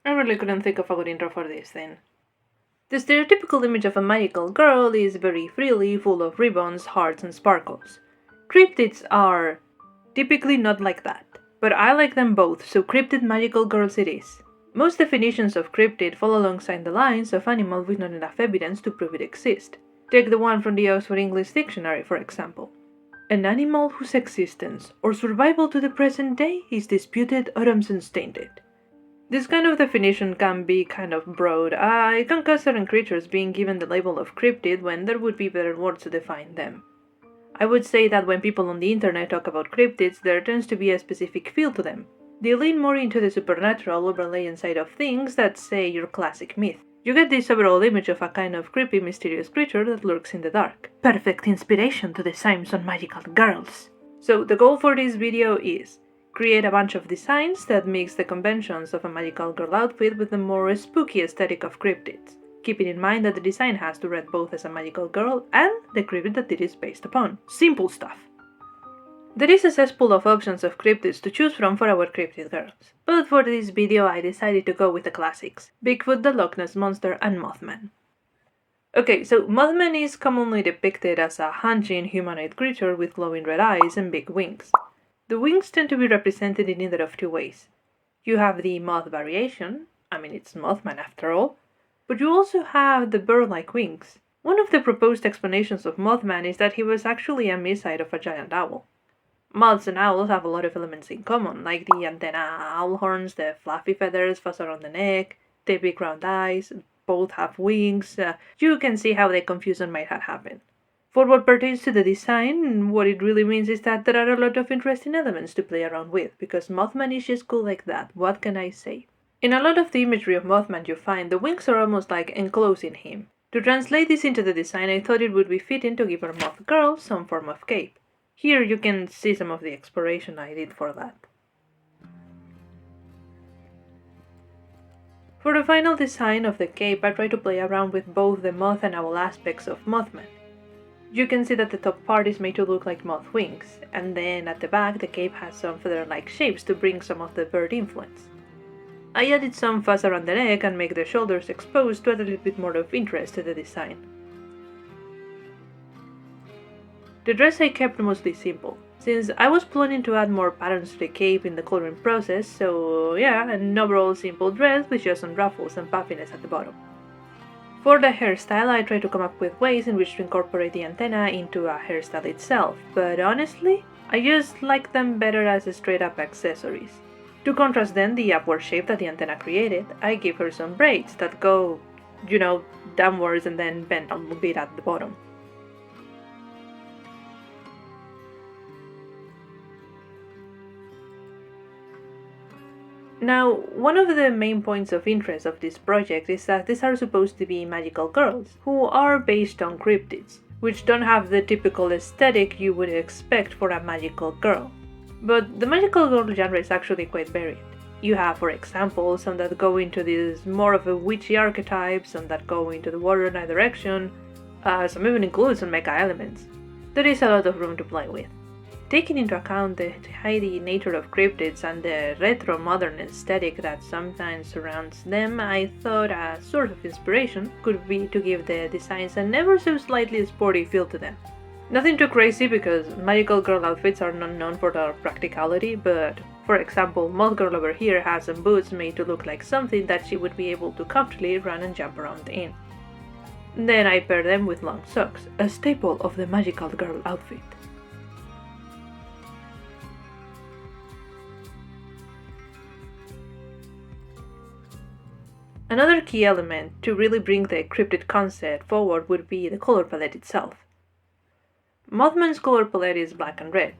I really couldn't think of a good intro for this then. The stereotypical image of a magical girl is very frilly, full of ribbons, hearts, and sparkles. Cryptids are typically not like that, but I like them both, so cryptid magical girls it is. Most definitions of cryptid fall alongside the lines of animal with not enough evidence to prove it exists. Take the one from the Oxford English Dictionary, for example. An animal whose existence or survival to the present day is disputed or unsustained. This kind of definition can be kind of broad. It can cause certain creatures being given the label of cryptid when there would be better words to define them. I would say that when people on the internet talk about cryptids, there tends to be a specific feel to them. They lean more into the supernatural overlaying side of things that, say, your classic myth. You get this overall image of a kind of creepy, mysterious creature that lurks in the dark. Perfect inspiration to designs on magical girls. So the goal for this video is create a bunch of designs that mix the conventions of a magical girl outfit with the more spooky aesthetic of cryptids, keeping in mind that the design has to read both as a magical girl and the cryptid that it is based upon. Simple stuff. There is a cesspool of options of cryptids to choose from for our cryptid girls, but for this video I decided to go with the classics: Bigfoot, the Loch Ness Monster, and Mothman. Okay, so Mothman is commonly depicted as a hunching humanoid creature with glowing red eyes and big wings. The wings tend to be represented in either of two ways. You have the moth variation, it's Mothman after all, but you also have the bird-like wings. One of the proposed explanations of Mothman is that he was actually a missile of a giant owl. Moths and owls have a lot of elements in common, like the antenna owl horns, the fluffy feathers, fuzz around the neck, the big round eyes, both have wings. You can see how the confusion might have happened. For what pertains to the design, what it really means is that there are a lot of interesting elements to play around with, because Mothman is just cool like that, what can I say? In a lot of the imagery of Mothman you find, the wings are almost like enclosing him. To translate this into the design, I thought it would be fitting to give our moth girl some form of cape. Here you can see some of the exploration I did for that. For the final design of the cape, I tried to play around with both the moth and owl aspects of Mothman. You can see that the top part is made to look like moth wings, and then at the back the cape has some feather-like shapes to bring some of the bird influence. I added some fuzz around the neck and make the shoulders exposed to add a little bit more of interest to the design. The dress I kept mostly simple, since I was planning to add more patterns to the cape in the coloring process, so yeah, an overall simple dress with just some ruffles and puffiness at the bottom. For the hairstyle, I tried to come up with ways in which to incorporate the antenna into a hairstyle itself, but honestly, I just like them better as straight up accessories. To contrast then the upward shape that the antenna created, I gave her some braids that go, downwards and then bend a little bit at the bottom. Now, one of the main points of interest of this project is that these are supposed to be magical girls, who are based on cryptids, which don't have the typical aesthetic you would expect for a magical girl. But the magical girl genre is actually quite varied. You have, for example, some that go into this more of a witchy archetype, some that go into the warrior knight direction, some even include some mecha elements. There is a lot of room to play with. Taking into account the tidy nature of cryptids and the retro-modern aesthetic that sometimes surrounds them, I thought a source of inspiration could be to give the designs an ever so slightly sporty feel to them. Nothing too crazy because magical girl outfits are not known for their practicality, but for example, Moth Girl over here has some boots made to look like something that she would be able to comfortably run and jump around in. Then I pair them with long socks, a staple of the magical girl outfit. Another key element to really bring the cryptid concept forward would be the color palette itself. Mothman's color palette is black and red,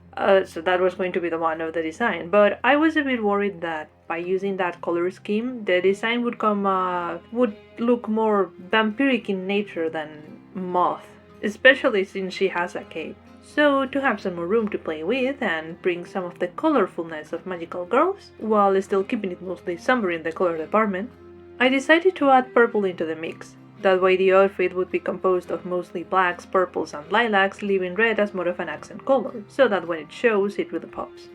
so that was going to be the one of the design, but I was a bit worried that by using that color scheme, the design would look more vampiric in nature than moth, especially since she has a cape. So to have some more room to play with and bring some of the colorfulness of magical girls, while still keeping it mostly somber in the color department, I decided to add purple into the mix. That way the outfit would be composed of mostly blacks, purples and lilacs, leaving red as more of an accent color, so that when it shows, it really pops.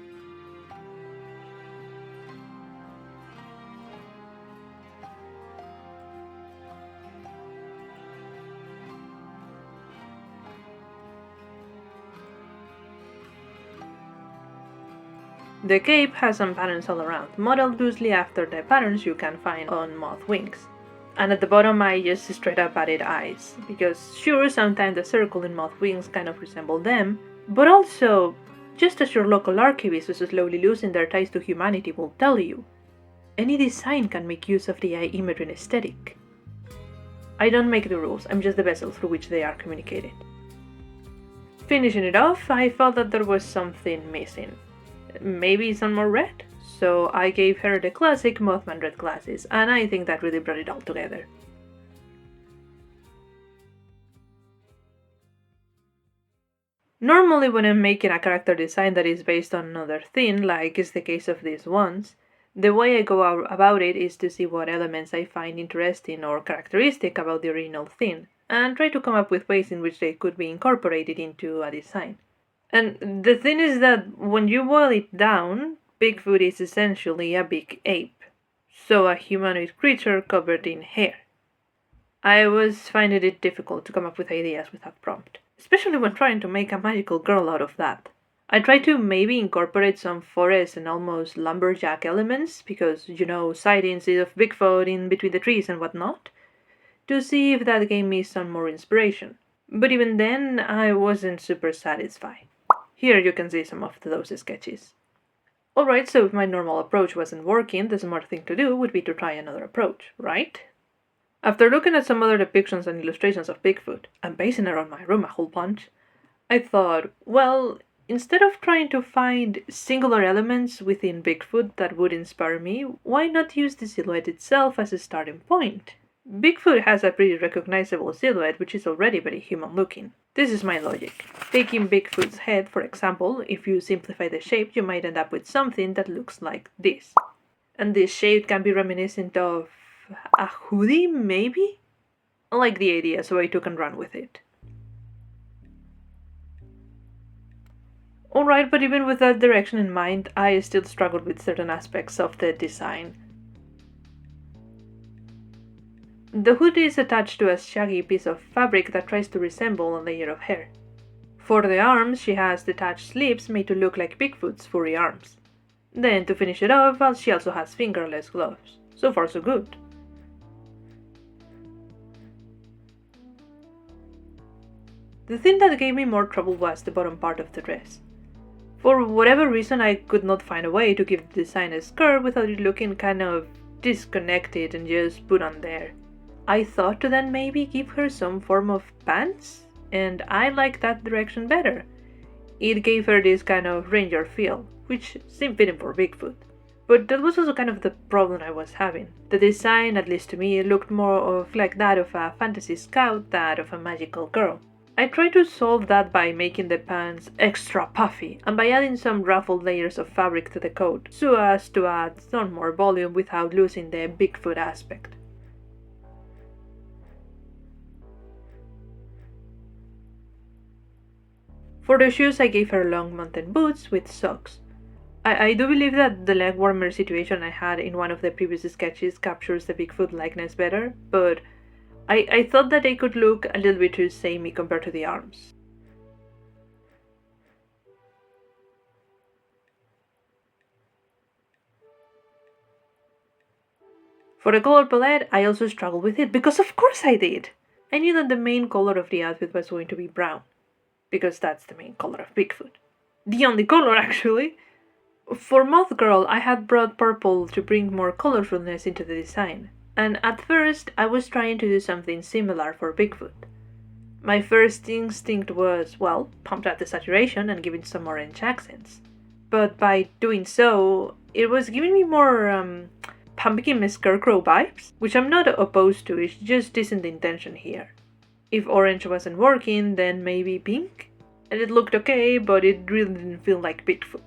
The cape has some patterns all around, modeled loosely after the patterns you can find on moth wings. And at the bottom I just straight up added eyes, because sure, sometimes the circle in moth wings kind of resemble them, but also, just as your local archivists who slowly losing their ties to humanity will tell you, any design can make use of the eye imagery aesthetic. I don't make the rules, I'm just the vessel through which they are communicated. Finishing it off, I felt that there was something missing. Maybe some more red? So I gave her the classic Mothman red glasses, and I think that really brought it all together. Normally when I'm making a character design that is based on another thing, like is the case of these ones, the way I go about it is to see what elements I find interesting or characteristic about the original thing, and try to come up with ways in which they could be incorporated into a design. And the thing is that when you boil it down, Bigfoot is essentially a big ape, so a humanoid creature covered in hair. I was finding it difficult to come up with ideas without prompt, especially when trying to make a magical girl out of that. I tried to maybe incorporate some forest and almost lumberjack elements, because, sightings of Bigfoot in between the trees and whatnot, to see if that gave me some more inspiration. But even then, I wasn't super satisfied. Here you can see some of those sketches. Alright, so if my normal approach wasn't working, the smart thing to do would be to try another approach, right? After looking at some other depictions and illustrations of Bigfoot, and basing around my room a whole bunch, I thought, well, instead of trying to find singular elements within Bigfoot that would inspire me, why not use the silhouette itself as a starting point? Bigfoot has a pretty recognizable silhouette which is already very human looking. This is my logic. Taking Bigfoot's head, for example, if you simplify the shape you might end up with something that looks like this. And this shape can be reminiscent of a hoodie, maybe? I like the idea, so I took and ran with it. Alright, but even with that direction in mind, I still struggled with certain aspects of the design. The hood is attached to a shaggy piece of fabric that tries to resemble a layer of hair. For the arms, she has detached sleeves made to look like Bigfoot's furry arms. Then, to finish it off, she also has fingerless gloves. So far so good. The thing that gave me more trouble was the bottom part of the dress. For whatever reason, I could not find a way to give the design a skirt without it looking kind of disconnected and just put on there. I thought to then maybe give her some form of pants, and I liked that direction better. It gave her this kind of ranger feel, which seemed fitting for Bigfoot. But that was also kind of the problem I was having. The design, at least to me, looked more of like that of a fantasy scout than of a magical girl. I tried to solve that by making the pants extra puffy and by adding some ruffled layers of fabric to the coat so as to add some more volume without losing the Bigfoot aspect. For the shoes I gave her long mountain boots with socks. I do believe that the leg warmer situation I had in one of the previous sketches captures the Bigfoot likeness better, but I thought that they could look a little bit too samey compared to the arms. For the color palette, I also struggled with it, because of course I did! I knew that the main color of the outfit was going to be brown, because that's the main color of Bigfoot. The only color, actually! For Moth Girl, I had brought purple to bring more colorfulness into the design, and at first I was trying to do something similar for Bigfoot. My first instinct was, well, pump out the saturation and give it some orange accents. But by doing so, it was giving me more, pumpkin scarecrow vibes, which I'm not opposed to, it just isn't the intention here. If orange wasn't working, then maybe pink? And it looked okay, but it really didn't feel like Bigfoot.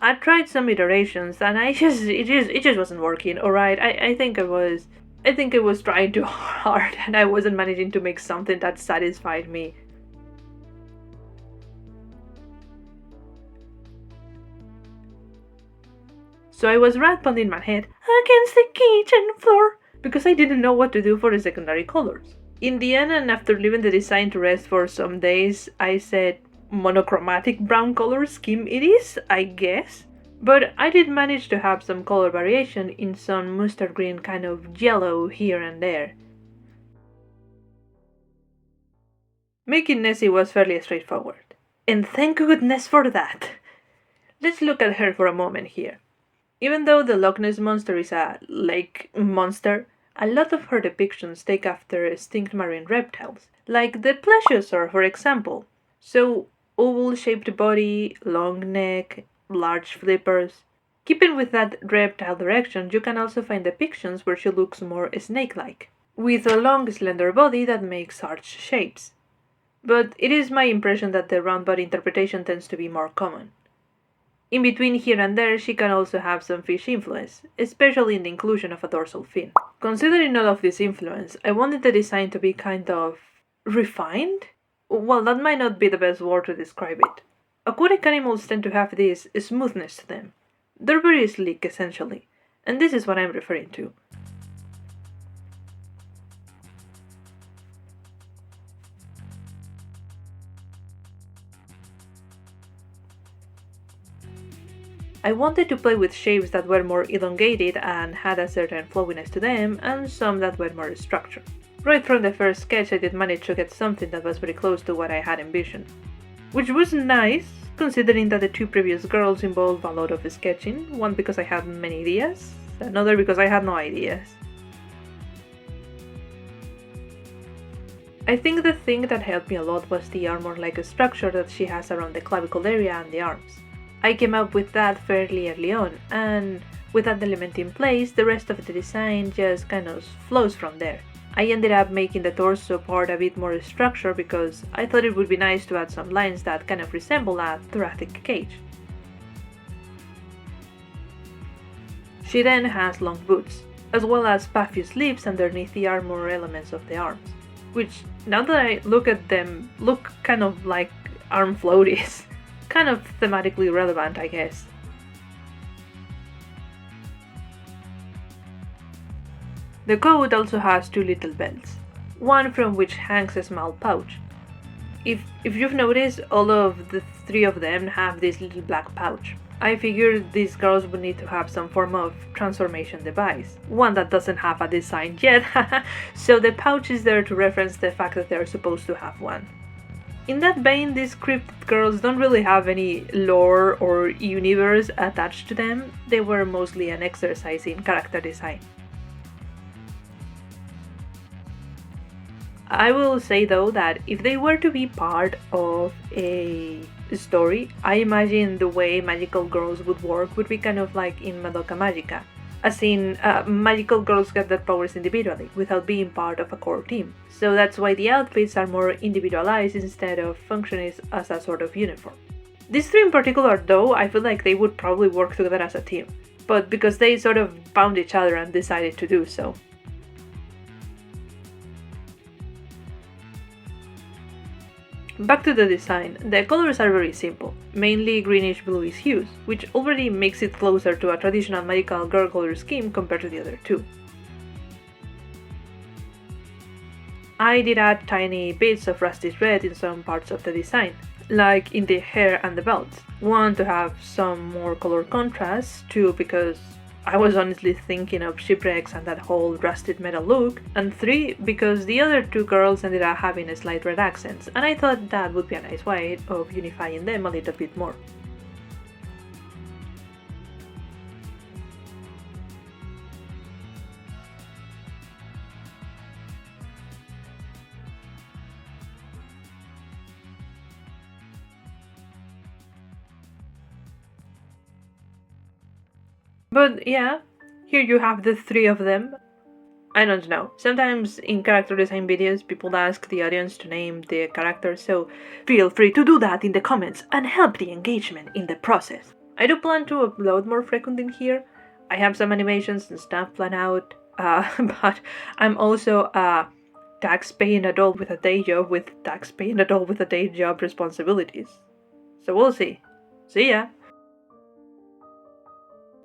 I tried some iterations and it just wasn't working, alright? I think I was trying too hard and I wasn't managing to make something that satisfied me. So I was rat pounding my head against the kitchen floor because I didn't know what to do for the secondary colors. In the end, and after leaving the design to rest for some days, I said, monochromatic brown color scheme it is, I guess. But I did manage to have some color variation in some mustard green kind of yellow here and there. Making Nessie was fairly straightforward. And thank goodness for that! Let's look at her for a moment here. Even though the Loch Ness monster is a lake monster, a lot of her depictions take after extinct marine reptiles, like the plesiosaur for example. So, oval-shaped body, long neck, large flippers. Keeping with that reptile direction, you can also find depictions where she looks more snake-like, with a long slender body that makes arched shapes. But it is my impression that the round body interpretation tends to be more common. In between here and there, she can also have some fish influence, especially in the inclusion of a dorsal fin. Considering all of this influence, I wanted the design to be kind of refined? Well, that might not be the best word to describe it. Aquatic animals tend to have this smoothness to them. They're very sleek, essentially, and this is what I'm referring to. I wanted to play with shapes that were more elongated and had a certain flowiness to them, and some that were more structured. Right from the first sketch I did manage to get something that was very close to what I had envisioned. Which was nice, considering that the two previous girls involved a lot of sketching, one because I had many ideas, another because I had no ideas. I think the thing that helped me a lot was the armor-like structure that she has around the clavicle area and the arms. I came up with that fairly early on, and with that element in place, the rest of the design just kind of flows from there. I ended up making the torso part a bit more structured because I thought it would be nice to add some lines that kind of resemble a thoracic cage. She then has long boots, as well as puffy sleeves underneath the armor elements of the arms, which, now that I look at them, look kind of like arm floaties. Kind of thematically relevant, I guess. The coat also has two little belts, one from which hangs a small pouch. If you've noticed, all of the three of them have this little black pouch. I figured these girls would need to have some form of transformation device, one that doesn't have a design yet, so the pouch is there to reference the fact that they're supposed to have one. In that vein, these cryptid girls don't really have any lore or universe attached to them, they were mostly an exercise in character design. I will say though that if they were to be part of a story, I imagine the way magical girls would work would be kind of like in Madoka Magica. As in, magical girls get their powers individually, without being part of a core team. So that's why the outfits are more individualized instead of functioning as a sort of uniform. These three in particular though, I feel like they would probably work together as a team, but because they sort of found each other and decided to do so. Back to the design, the colors are very simple, mainly greenish-bluish hues, which already makes it closer to a traditional magical girl color scheme compared to the other two. I did add tiny bits of rusty red in some parts of the design, like in the hair and the belt. One, to have some more color contrast, two, because I was honestly thinking of shipwrecks and that whole rusted metal look, and three, because the other two girls ended up having slight red accents, and I thought that would be a nice way of unifying them a little bit more. But yeah, here you have the three of them. I don't know, sometimes in character design videos people ask the audience to name the character, so feel free to do that in the comments and help the engagement in the process. I do plan to upload more frequently in here. I have some animations and stuff planned out, but I'm also a tax-paying adult with a day job responsibilities. So we'll see. See ya!